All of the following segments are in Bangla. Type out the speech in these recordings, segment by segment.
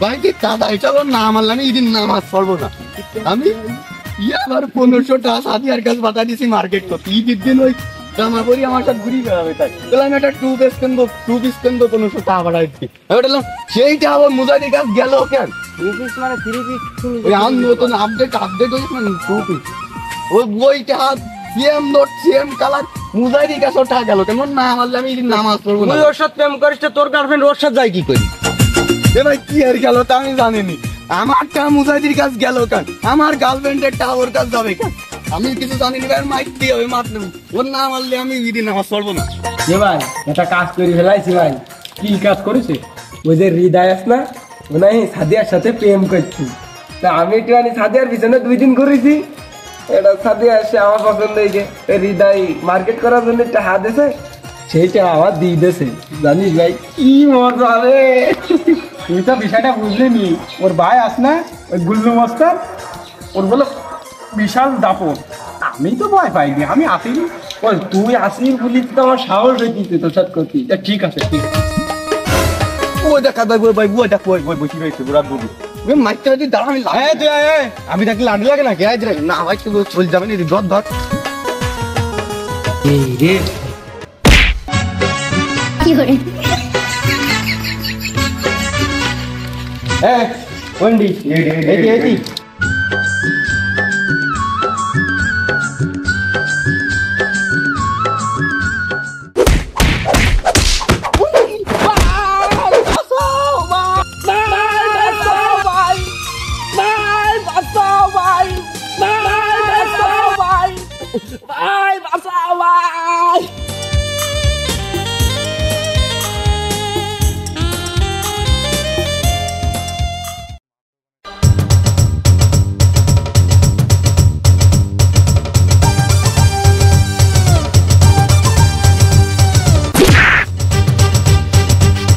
ভাই কি দাদা এটা না মানলে আমি এদিন নামাজ পড়বো না। আমি আবার 1500 টাকা সাদিয়ার কাছে পাঠা দিছি মার্কেট করতে। ঈদের দিন ওই জামা পরি আমার সাথে ঘুরি বেড়াবে তাই তাহলে আমি একটা 2 পিস কিনবো 1500 টাকা পাঠা দিচ্ছি। আমি বললাম সেইটা আবার মুজাহিদের কাছে গেল কেন? 2 পিস মানে 3 পিস ওই আমি নতুন আপডেট হয়েছে মানে 2 পিস ওই বইটা সেম নোট সেম কালার মুজাহিদের কাছে টাকা গেল কেন? না মানলে আমি এদিন নামাজ পড়বো না। তুই ওর সাথে প্রেম করিস তোর গার্লফ্রেন্ড ওর সাথে যায় কি করি? ভাই কি আর গেল তা আমি জানিনি। আমার টা মুজাহিদের কাছে গেল কেন? আমার গার্লফ্রেন্ডের টা ওর কাছে যাবে কেন? আমি কিছু জানিনি ভাই। মাইক দিয়ে হবে মারতে ওর না মারলে আমি এদিন নামাজ পড়বো না। এ ভাই একটা কাজ করে ফেলাইছি ভাই। কি কাজ করেছে? ওই যে হৃদয় আছে না, ও নাই সাদিয়ার সাথে প্রেম করছি। তা আমি একটু সাদিয়ার পিছনে 2 দিন ঘুরেছি। এটা সাদিয়া এসে আমার পছন্দ হয়েছে, হৃদয় মার্কেট করার জন্য একটা হাত দিয়েছে, সেইটা আমার দিয়ে দিয়েছে। জানিস ভাই কি মজা রে। তুই তো বিষয়টা বুঝলি নি। ওর ভাই আস না ওই গুল্লু মাস্টার, ওর বলে বিশাল দাপট। আমি তো ভয় পাইনি, আমি আসিনি। ওই তুই আসিস বলি তো আমার সাহস হয়েছে তোর সাথে করতি। ঠিক আছে ঠিক আছে। ওই দেখা ভাই ভাই ওই দেখ ওই বসে রয়েছে ওরা বলি মাইকটা যদি দাঁড়া আমি আমি দেখলে লাডি লাগে না কে? না ভাই তুই চলে যাবে না ধর ধর রে কি করে ওন্ডি এই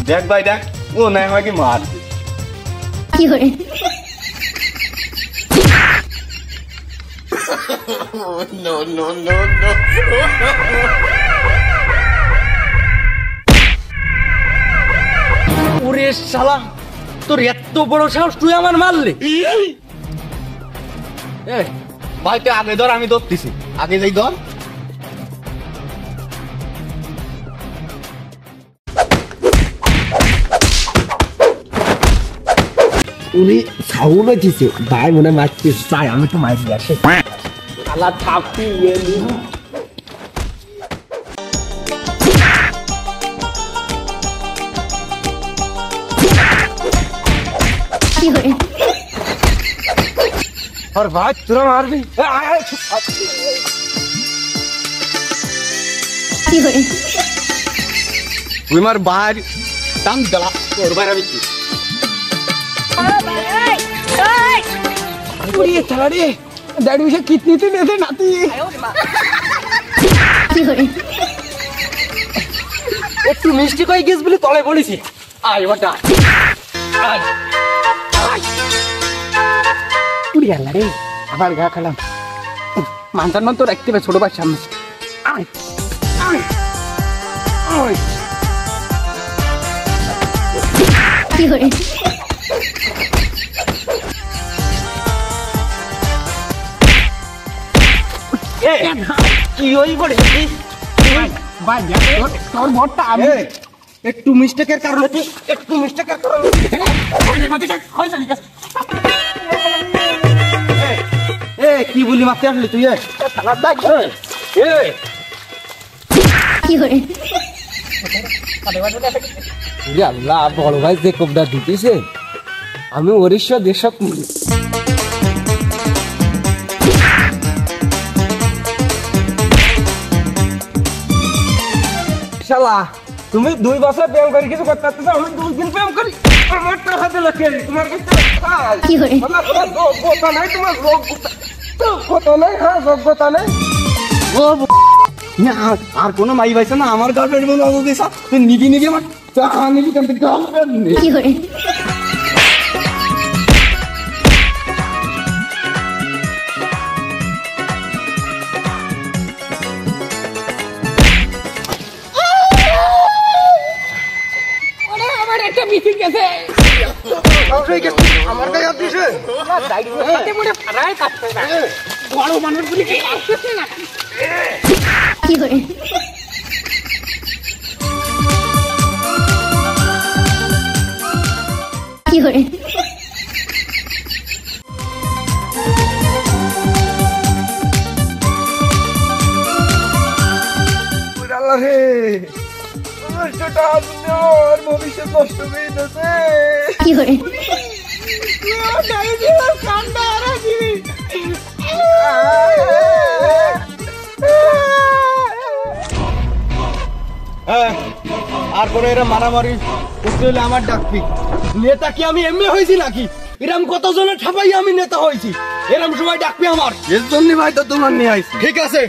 দেখ ভাই দেখ ও না আমাকে মার কি করে ওরে শালা তোর এত বড় সাহস তুই আমার মারলে? ভাই তুই আগে ধর আমি ধরতেছি আগে যাই ধর উনি সাউন্ড হয়েছে ভাই মনে মারতে চাই, আমি তো মারি আসে শালা থাপি এলি। কি করে और भाई तुरा मार भी কি করে তুই মার বাইর টান গলা তোর বাইরে আমি কি ये चला रे डैडी मुझे कितनी थी लेते नाती কি করে একটু মিষ্টি কই গেছ বলে তলে পড়েছি। আয় ওটা আয় उड़ी आला रे আবার গা খেলাম মান তো রাখতে হবে ছোট ভাই সামনে আয় আয় আয় কি করে কি ওই করে ভাই তোর বড়টা আমি একটু মিস্টেকের কারণে একটু মিস্টেকের কারণে কি বলি মারতে আসলি তুই? কি করে আল্লাহ বড় ভাই যে কবটা দিতেছে আমি ওড়িশা দেশক শালা তুমি 2 বছর প্রেম করে কিছু করতে পারতেছ, আমি 2 দিন প্রেম করি আমার তো হাতে লাগে তোমার কাছে কি করে আমার যোগ্যতা নাই, তোমার যোগ্যতা নাই, হ্যাঁ যোগ্যতা নাই। ও আর কোনো মাই পাইছে না আমার গার্লফ্রেন্ড বলে অবধি তুই নিবি নিবি আমার নিবি কেন কি করে আমার একটা মিটিং আছে আমার গায়ে হাত দিছে বড় মানুষ বলি কি আসছে না কি করে কি করে আল্লাহ রে আমার সেটা আমার ভবিষ্যৎ নষ্ট হয়ে গেছে কি করে আর পরে এরা মারামারি করতে হলে আমার ডাকবি নেতা কি আমি এমনি হয়েছি নাকি এরম কতজনের ঠাপাই আমি নেতা হয়েছি এরম সময় ডাকবি আমার এর জন্য ভাই তো তোমার নিয়ে আইছি ঠিক আছে